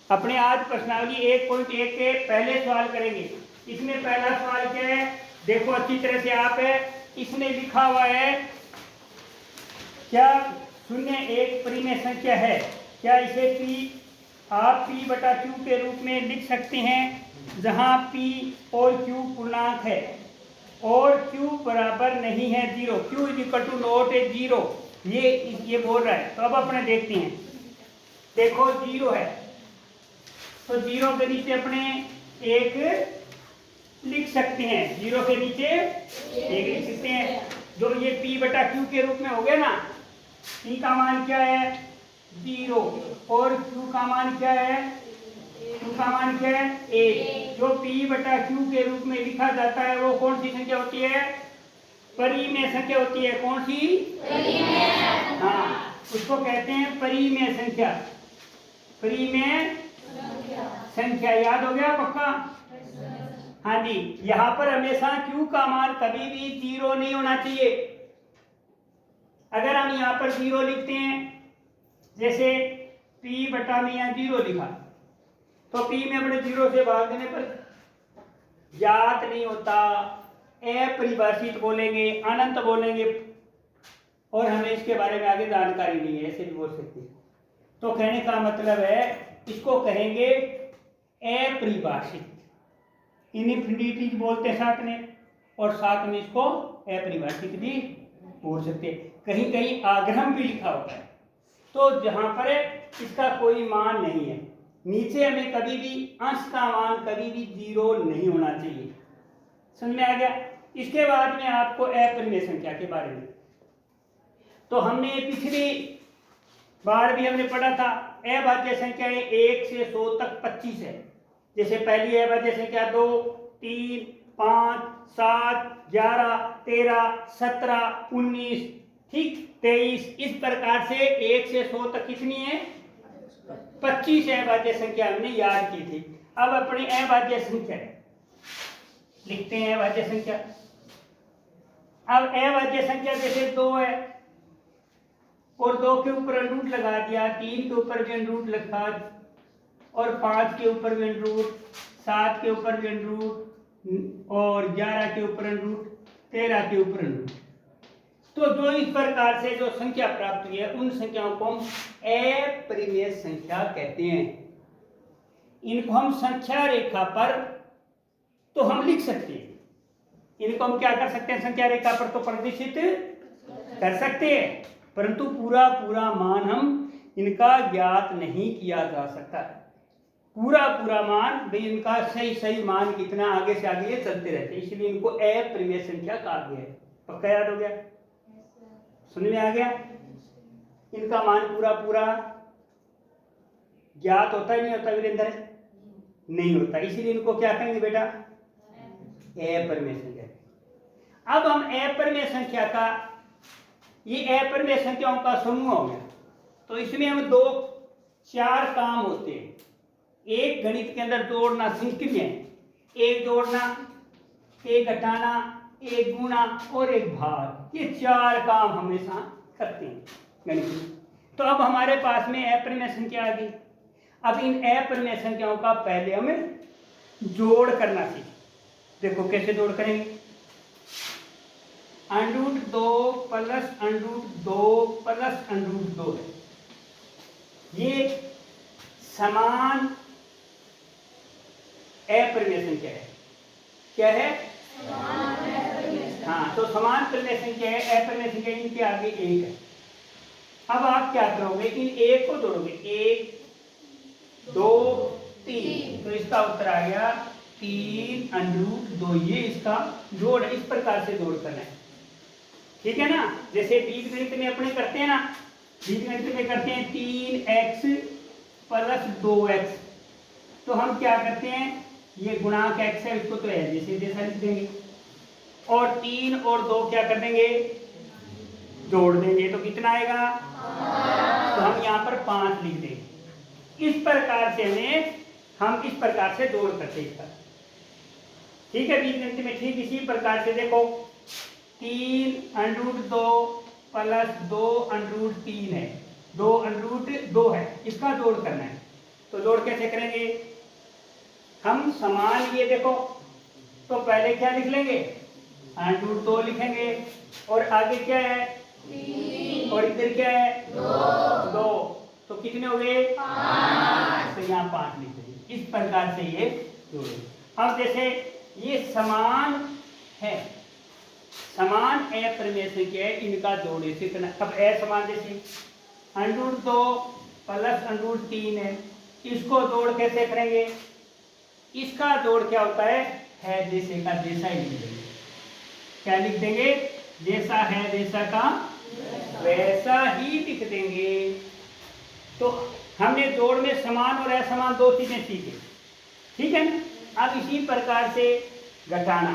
अपने आज प्रश्नावली 1.1 के पहले सवाल करेंगे। इसमें पहला सवाल क्या है, देखो अच्छी तरह से आप है, इसमें लिखा हुआ है क्या 01 परिमेय संख्या है, क्या इसे p आप p बटा q के रूप में लिख सकते हैं, जहां p और q पूर्णांक है और q बराबर नहीं है 0, q is equal to not a 0, ये बोल रहा है। तो अब अपने देखते हैं, देखो 0 है तो 0 के नीचे अपने एक लिख सकते हैं, 0 के नीचे एक लिख सकते हैं, जो ये p बटा q के रूप में हो गया ना। p का मान क्या है 0 और q का मान क्या है, q का मान क्या है 1। जो p बटा q के रूप में लिखा जाता है वो कौन सी संख्या होती है, परिमेय संख्या होती है। कौन सी, परिमेय। हाँ, उसको कहते हैं परिमेय संख्या, परिमेय संख्या। याद हो गया पक्का। हाँ जी, यहाँ पर हमेशा q का मान कभी भी 0 नहीं होना चाहिए। अगर हम यहाँ पर 0 लिखते हैं, जैसे p बटा में यहाँ 0 लिखा, तो p में अपने 0 से भाग देने पर ज्ञात नहीं होता, अपरिभाषित बोलेंगे, अनंत बोलेंगे, और हमें इसके बारे में आगे जानकारी नहीं है, ऐसे भी बोल सकते हैं। तो कहने का मतलब है इसको कहेंगे अपरिभाषित, इनफिनिटी बोलते हैं साथ में, और साथ में इसको अपरिभाषित भी बोल सकते हैं। कहीं कहीं आग्रह भी लिखा होता है, तो जहां पर इसका कोई मान नहीं है, नीचे हमें कभी भी अंश का मान कभी भी 0 नहीं होना चाहिए। समझ में आ गया। इसके बाद में आपको अपरिमेय संख्या के बारे में, तो हमने पिछली बार भी हमने पढ़ा था, अभाज्य संख्या 1 से 100 तक 25 है। जैसे पहली अभाज्य संख्या 2, 3, 5, 7, 11, 13, 17, 19, ठीक 23, इस प्रकार से 1 से 100 तक कितनी है, 25 अभाज्य संख्या हमने याद की थी। अब अपनी अभाज्य संख्या लिखते हैं, अभाज्य संख्या। अब अभाज्य संख्या जैसे 2 है और 2 के ऊपर अंडरूट लगा दिया, 3 के ऊपर भी अंडरूट लगा, और 5 के ऊपर भी अंडरूट, 7 के ऊपर भी अंडरूट, और 11 के ऊपर अंडरूट, 13 के ऊपर अंडरूट। तो जो इस प्रकार से जो संख्या प्राप्त हुई है, उन संख्याओं को हम अपरिमेय संख्या कहते हैं। इनको हम संख्या रेखा पर तो हम लिख सकते हैं, इनको हम क्या कर सकते हैं, संख्या रेखा पर तो प्रदर्शित कर सकते हैं, परंतु पूरा पूरा मान हम इनका ज्ञात नहीं किया जा सकता। पूरा पूरा मान भाई इनका सही सही मान कितना, आगे से आगे ये चलते रहते हैं, इसलिए इनको अपरिमेय संख्या कहा गया है। पक्का याद हो गया, सुन में आ गया। इनका मान पूरा पूरा ज्ञात होता ही नहीं होता वीरेंद्र, नहीं होता, इसीलिए इनको क्या कहेंगे बेटा, अपरिमेय संख्या। अब हम अपरिमेय संख्या का, ये अपरिमेय संख्याओं का समूह हो गया, तो इसमें हम 4 काम होते हैं। एक गणित के अंदर जोड़ना संक्रिय है, एक जोड़ना, एक घटाना, एक गुणा और एक भाग, ये 4 काम हमेशा करते हैं गणित में। तो अब हमारे पास में अपरिमेय संख्या आ गई। अब इन अपरिमेय संख्याओं का पहले हमें जोड़ करना सीखें। देखो कैसे जोड़ करेंगे, √2 प्लस √2 प्लस √2 है, ये समान अपरिमेय संख्या है। क्या है, हाँ, तो समान परिमेय संख्या है, अपरिमेय संख्या, इनके आगे 1 है। अब आप क्या करोगे, इन 1 को जोड़ोगे, 1, 2, 3, तो इसका उत्तर आ गया 3 √2, ये इसका जोड़ है। इस प्रकार से जोड़ करना है, ठीक है ना। जैसे बीजगणित में अपने करते हैं ना, बीजगणित में करते हैं 3x प्लस 2x, तो हम क्या करते हैं, ये गुणांक x है, इसको तो है जैसे जैसा लिख देंगे, और 3 और 2 क्या कर देंगे, जोड़ देंगे, तो कितना आएगा, तो हम यहाँ पर 5 लिख देंगे। इस प्रकार से हम इस प्रकार से जोड़ करते हैं, ठीक है। बीजगणित में ठीक इसी प्रकार से देखो, 3 √2 प्लस 2 √3 है, 2 √2 है, इसका जोड़ करना है, तो जोड़ कैसे करेंगे? हम समान ये देखो, तो पहले क्या लिख लेंगे? √2 लिखेंगे, और आगे क्या है? 3, और इधर क्या है? 2। तो कितने हो गए? 5। तो यहाँ 5 लिख देंगे। इस प्रकार से ये जोड़े। अब जैसे ये समान है, समान अप्रमेय संख्या है, इनका जोड़े से करना। अब असमान जैसे √2 प्लस √3 है, इसको जोड़ कैसे करेंगे? इसका जोड़ क्या होता है जैसे का जैसा ही लिख देंगे। क्या लिख देंगे? जैसा है जैसा का वैसा ही लिख देंगे। तो हमने जोड़ में समान और असमान दो चीजें सीखी, ठीक है ना? अब इसी प्रकार से घटाना,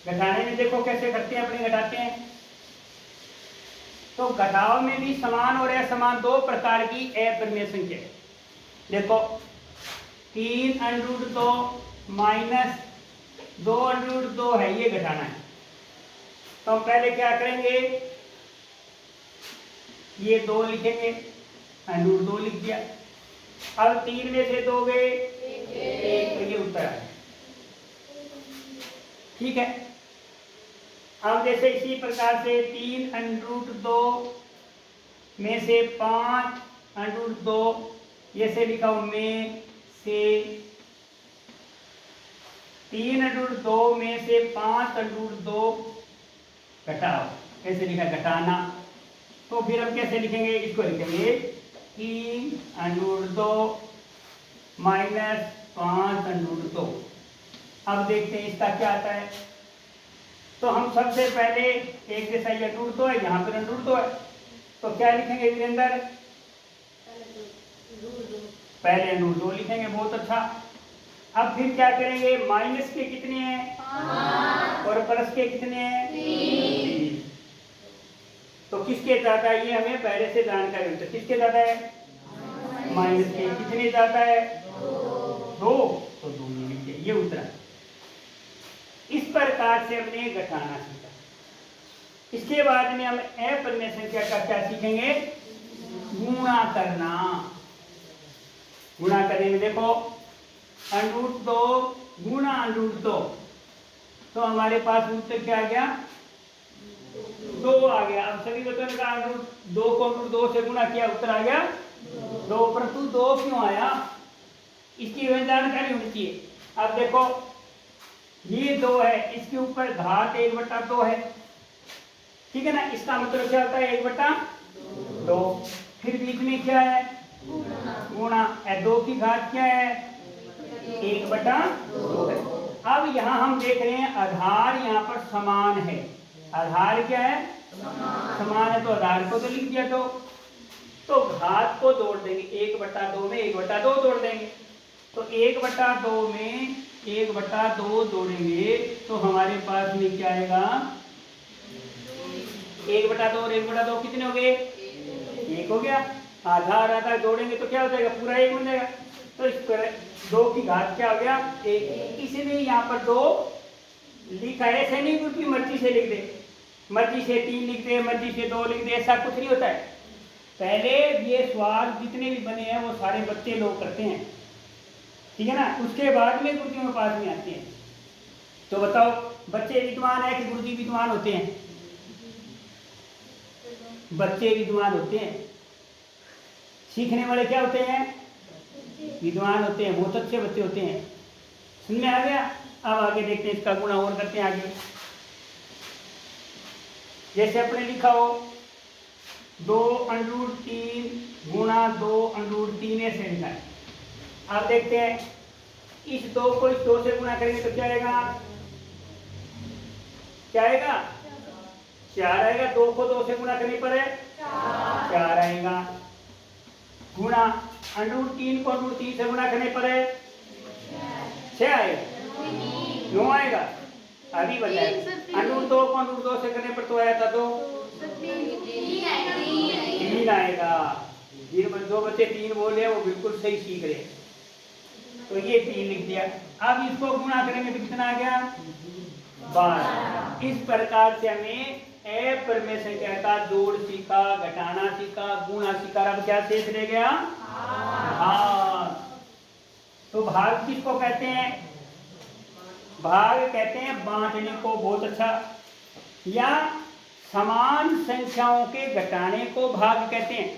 घटाने में देखो कैसे करते हैं, अपने घटाते हैं। तो घटाव में भी समान और असमान दो प्रकार की अप्रमेय संख्या है। देखो 3√2 माइनस 2√2 है, ये घटाना है। तो हम पहले क्या करेंगे? ये 2 लिखेंगे, √2 लिख दिया। अब 3 में से 2 गए 1, तो ये उत्तर है, ठीक है। अब जैसे इसी प्रकार से 3√2 में से 5√2, ये से लिखा हूं में से 3√2 में से 5√2 घटाओ, कैसे लिखा? घटाना। तो फिर हम कैसे लिखेंगे? इसको लिखेंगे 3√2 माइनस 5√2। अब देखते हैं इसका क्या आता है। तो हम सबसे पहले एक जैसा ये √2 है, यहाँ पर √2 है, तो क्या लिखेंगे वीरेंद्र? पहले √2 लिखेंगे, बहुत अच्छा। अब फिर क्या करेंगे? माइनस के कितने हैं? 5, और प्लस के कितने हैं? 3। तो किसके ज्यादा है ये हमें पहले से जानकारी होती है। किसके ज्यादा है? माइनस के। कितने ज्यादा है? 2। तो 2 लिख दिया, ये उत्तर है। इस प्रकार से हमने घटाना सीखा। इसके बाद में हम अप्रमेय संख्या का क्या सीखेंगे? गुणा करना। गुणा करने में देखो √2 गुणा √2, तो हमारे पास उत्तर क्या आ गया? 2 आ गया। अब सभी बच्चों ने कहा √2 को √2 से गुणा किया, उत्तर आ गया 2। परंतु 2 क्यों आया, इसकी हमें जानकारी होनी चाहिए। अब देखो ये 2 है, इसके ऊपर घात 1/2 है, ठीक है ना? इसका मतलब क्या होता है? 1/2। फिर बीच में क्या है? गुणा। 2 की घात क्या है? 1/2 है। अब यहाँ हम देख रहे हैं आधार यहाँ पर समान है। आधार क्या है? समान है, तो आधार को तो लिख दिया। तो घात को जोड़ देंगे, 1/2 में 1/2 जोड़ देंगे। तो 1/2 में 1/2 जोड़ेंगे तो हमारे पास में क्या आएगा? 1/2 और 1/2 कितने हो गए? 1 हो गया। आधार आधार जोड़ेंगे तो क्या हो जाएगा? पूरा 1 बन जाएगा। तो इस पर 2 की घात क्या हो गया? 1। इसलिए यहाँ पर 2 लिखा है, ऐसे नहीं क्योंकि मर्जी से लिख दे, मर्जी से 3 लिख दे, मर्जी से 2 लिख दे, ऐसा कुछ नहीं होता है। पहले ये सवाल जितने भी बने हैं वो सारे बच्चे लोग करते हैं, ठीक है ना? उसके बाद में गुरुजी में पास में आते हैं। तो बताओ बच्चे विद्वान है कि गुरुजी विद्वान होते हैं? बच्चे विद्वान होते हैं। सीखने वाले क्या होते हैं? विद्वान होते हैं, बहुत अच्छे बच्चे होते हैं। समझ में आ गया? अब आगे देखते हैं, इसका गुणा और करते हैं आगे। जैसे अपने लिखा हो 2√3 गुणा 2√3 ऐसे लिखा है। आप देखते हैं इस 2 को इस 2 से गुणा करेंगे तो क्या आएगा? क्या आएगा? 4 आएगा। 2 को 2 से गुणा करने पर है 4 आएगा। गुणा √3 को √3 से गुणा करने पर है 6 आएगा। 9 आएगा। अभी बताया √2 को √2 से करने पर तो आया था 2, 3 आएगा। जो बच्चे 3 बोले वो बिल्कुल सही सीख रहे, तो ये 3 लिख दिया। अब इसको गुणा करेंगे तो कितना आ गया? 12। इस प्रकार से हमें अप्रमेय संख्या का जोड़ सीखा, घटाना सीखा, गुणा सीखा। अब क्या शेष रह गया? भाग। तो भाग किसको कहते हैं? भाग कहते हैं बांटने को, बहुत अच्छा। या समान संख्याओं के घटाने को भाग कहते हैं।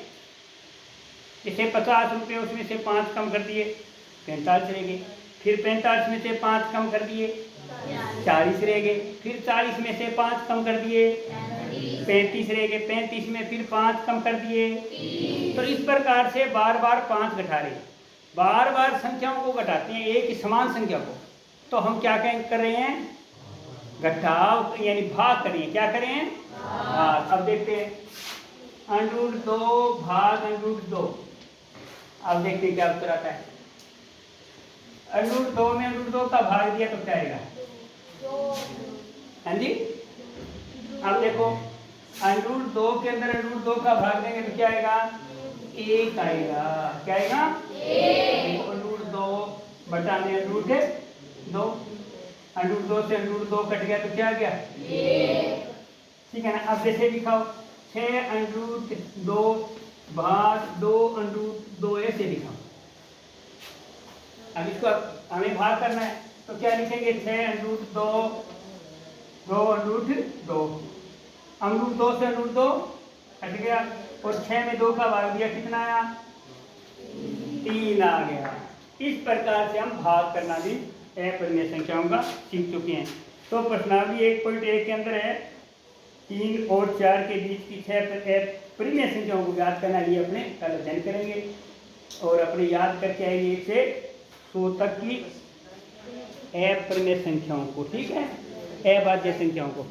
जैसे 50 रुपये, उसमें से 5 कम कर दिए 45 रह गए, फिर 45 में से 5 कम कर दिए 40 रह गए, फिर 40 में से 5 कम कर दिए 35 रह गए, 35 में फिर 5 कम कर दिए। तो इस प्रकार से बार बार 5 घटा रहे, बार बार संख्याओं को घटाते हैं, एक ही समान संख्या को। तो हम क्या कर रहे हैं? घटाव यानी भाग कर रहे हैं। क्या करें? भाग। अब देखते हैं √2 भाग √2। अब देखते हैं क्या उत्तर आता है। √2 में √2 का भाग दिया तो क्या आएगा? हाँ जी, अब देखो √2 के अंदर √2 का भाग देंगे तो क्या आएगा? 1 आएगा। क्या आएगा? 1। √2 बटा में √2, √2 से √2 कट गया तो क्या आ गया? 1। ठीक है ना। अब जैसे लिखाओ 6√2 भाग 2√2, ऐसे लिखाओ। अब इसको हमें भाग करना है तो क्या लिखेंगे? 6√2 2√2, √2 से √2 कट गया, और 6 में 2 का भाग दिया, कितना आया? 3 आ गया। इस प्रकार से हम भाग करना भी अपरिमेय संख्याओं का सीख चुके हैं। तो प्रश्नावली 1.1 के अंदर है 3 और 4 के बीच की 6 परिमेय संख्याओं को याद करना, ये अपने कल अध्ययन करेंगे और अपने याद करके आएंगे 1 से 100 तक की अपरिमेय संख्याओं को। ठीक है, अभाज्य संख्याओं को।